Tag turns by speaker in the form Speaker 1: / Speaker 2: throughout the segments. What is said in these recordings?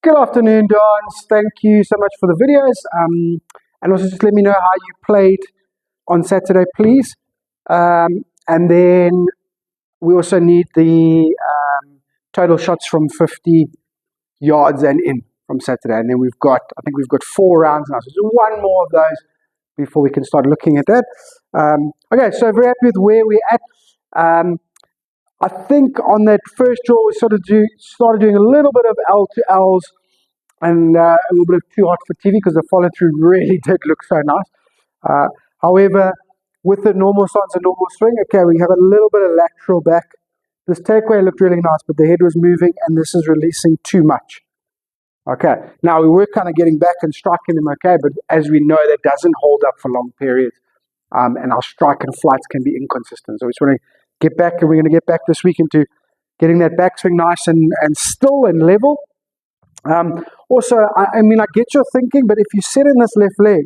Speaker 1: Good afternoon, Dons. Thank you so much for the videos. And also just let me know how you played on Saturday, please. And then we also need the total shots from 50 yards and in from Saturday. And then I think we've got 4 rounds now. So just one more of those before we can start looking at that. Okay, so very happy with where we're at. I think on that first draw, we started doing a little bit of L to Ls and a little bit of too hot for TV because the follow through really did look so nice. However, with the normal stance and normal swing, okay, we have a little bit of lateral back. This takeaway looked really nice, but the head was moving and this is releasing too much. Okay, now we were kind of getting back and striking them okay, but as we know, that doesn't hold up for long periods. And our strike and flights can be inconsistent. So we just want to get back, and we're going to get back this week into getting that backswing nice and still and level. Also, I mean, I get your thinking, but if you sit in this left leg,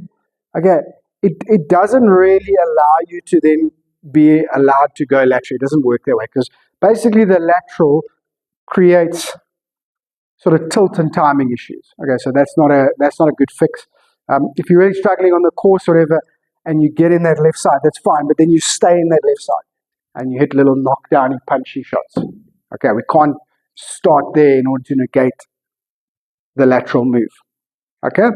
Speaker 1: okay, it doesn't really allow you to then be allowed to go lateral. It doesn't work that way because basically the lateral creates sort of tilt and timing issues. Okay, so that's not a good fix. If you're really struggling on the course or whatever, and you get in that left side, that's fine, but then you stay in that left side and you hit little knockdowny, punchy shots. Okay, we can't start there in order to negate the lateral move. Okay,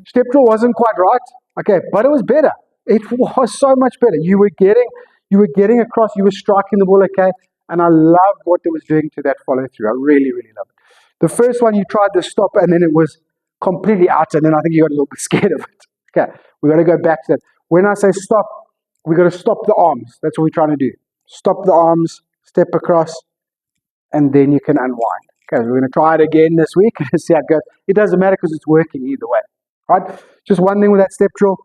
Speaker 1: step draw wasn't quite right. Okay, but it was better. It was so much better. You were getting across. You were striking the ball okay, and I loved what it was doing to that follow through. I really, really loved it. The first one you tried to stop, and then it was completely out, and then I think you got a little bit scared of it. Okay, we got to go back to that. When I say stop, we got to stop the arms. That's what we're trying to do. Stop the arms, step across, and then you can unwind. Okay, we're going to try it again this week and see how it goes. It doesn't matter because it's working either way. Right? Just one thing with that step draw,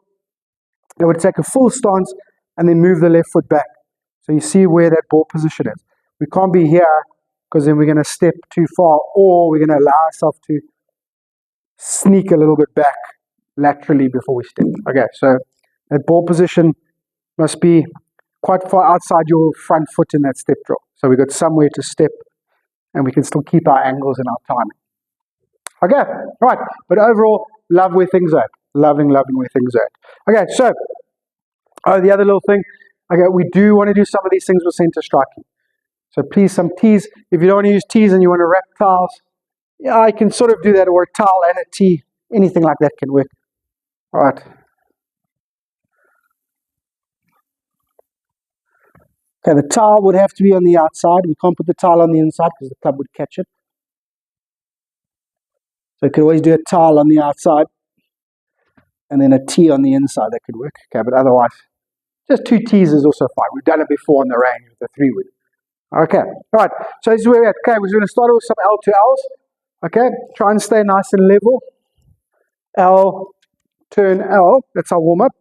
Speaker 1: it would take a full stance and then move the left foot back. So you see where that ball position is. We can't be here because then we're going to step too far, or we're going to allow ourselves to sneak a little bit back laterally before we step. Okay, so that ball position must be quite far outside your front foot in that step draw. So we've got somewhere to step and we can still keep our angles and our timing. Okay, right, but overall, love where things are at. Loving where things are at. Okay, so, the other little thing, okay, we do want to do some of these things with center striking. So please, some tees. If you don't want to use tees and you want to wrap towels, yeah, I can sort of do that, or a towel and a tee. Anything like that can work. All right. Okay, the towel would have to be on the outside. We can't put the towel on the inside because the club would catch it. So you could always do a towel on the outside and then a tee on the inside. That could work. Okay, but otherwise, just 2 tees is also fine. We've done it before on the range with the 3-wood. Okay, all right. So this is where we're at. Okay, we're going to start with some L to Ls. Okay, try and stay nice and level. L, turn L. That's our warm-up.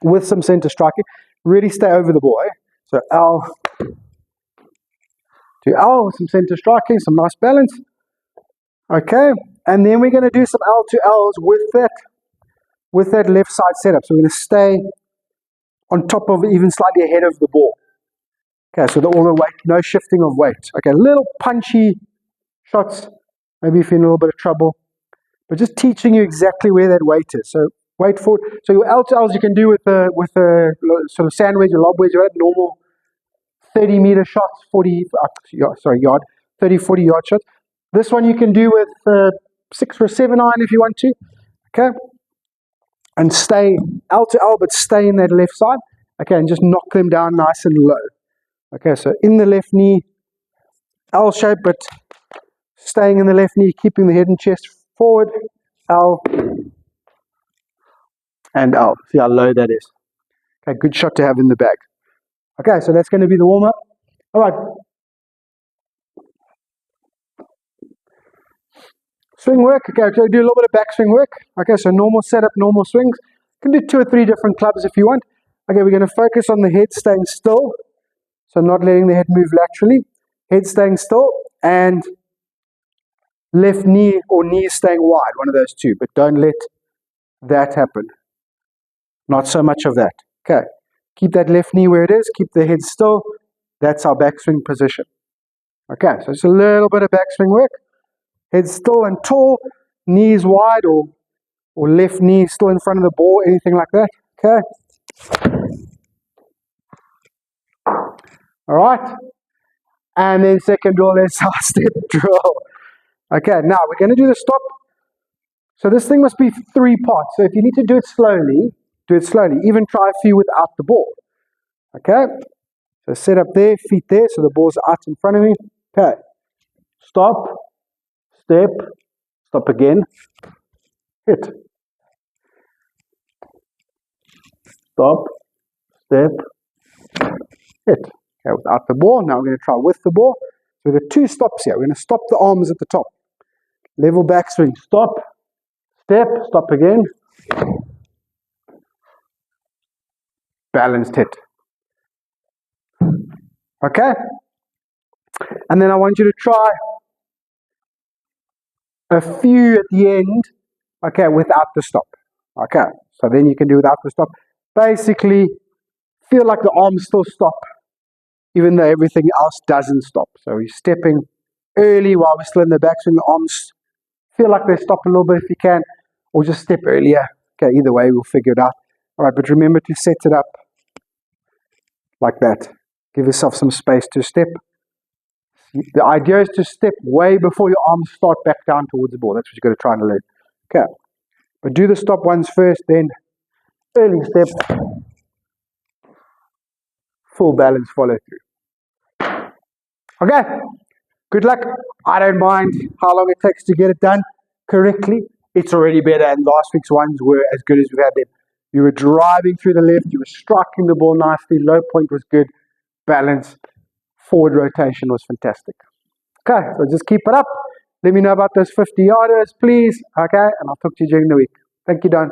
Speaker 1: With some center striking. Really stay over the ball. So L to L with some center striking, some nice balance. Okay, and then we're going to do some L to Ls with that left side setup. So we're going to stay on top of, even slightly ahead of the ball. Okay, so all the weight, no shifting of weight. Okay, little punchy shots, maybe if you're in a little bit of trouble, but just teaching you exactly where that weight is. So wait for it. So your L to Ls you can do with a sort of sand wedge or lob wedge, right? Normal 30-meter shots, 40 yard shots. This one you can do with 6 or 7 iron if you want to. Okay, and stay L to L, but stay in that left side. Okay, and just knock them down nice and low. Okay, so in the left knee, L shape, but staying in the left knee, keeping the head and chest forward. L and L. See how low that is. Okay, good shot to have in the bag. Okay, so that's going to be the warm-up. All right. Swing work. Okay, so do a little bit of backswing work. Okay, so normal setup, normal swings. You can do 2 or 3 different clubs if you want. Okay, we're going to focus on the head staying still. So not letting the head move laterally. Head staying still and left knee or knee staying wide. One of those 2, but don't let that happen. Not so much of that. Okay. Keep that left knee where it is. Keep the head still. That's our backswing position. Okay, so it's a little bit of backswing work. Head still and tall, knees wide or left knee still in front of the ball, anything like that. Okay. All right. And then second drill is our step drill. Okay, now we're going to do the stop. So this thing must be 3 parts. So if you need to do it slowly, do it slowly. Even try a few without the ball. Okay. So set up there, feet there, so the ball's out in front of me. Okay. Stop, step, stop again, hit. Stop, step, hit. Okay, without the ball. Now we're going to try with the ball. So we've got 2 stops here. We're going to stop the arms at the top. Level back swing. Stop, step, stop again. Balanced hit. Okay? And then I want you to try a few at the end, okay, without the stop. Okay, so then you can do without the stop. Basically, feel like the arms still stop, even though everything else doesn't stop. So we're stepping early while we're still in the backswing. The arms feel like they stop a little bit if you can, or just step earlier. Okay, either way, we'll figure it out. All right, but remember to set it up like that. Give yourself some space to step. The idea is to step way before your arms start back down towards the ball. That's what you've got to try and learn. Okay. But do the stop ones first, then early step, full balance follow through. Okay. Good luck. I don't mind how long it takes to get it done correctly. It's already better, and last week's ones were as good as we've had them. You were driving through the left, you were striking the ball nicely, low point was good, balance, forward rotation was fantastic. Okay, so just keep it up. Let me know about those 50-yarders, please. Okay, and I'll talk to you during the week. Thank you, Don.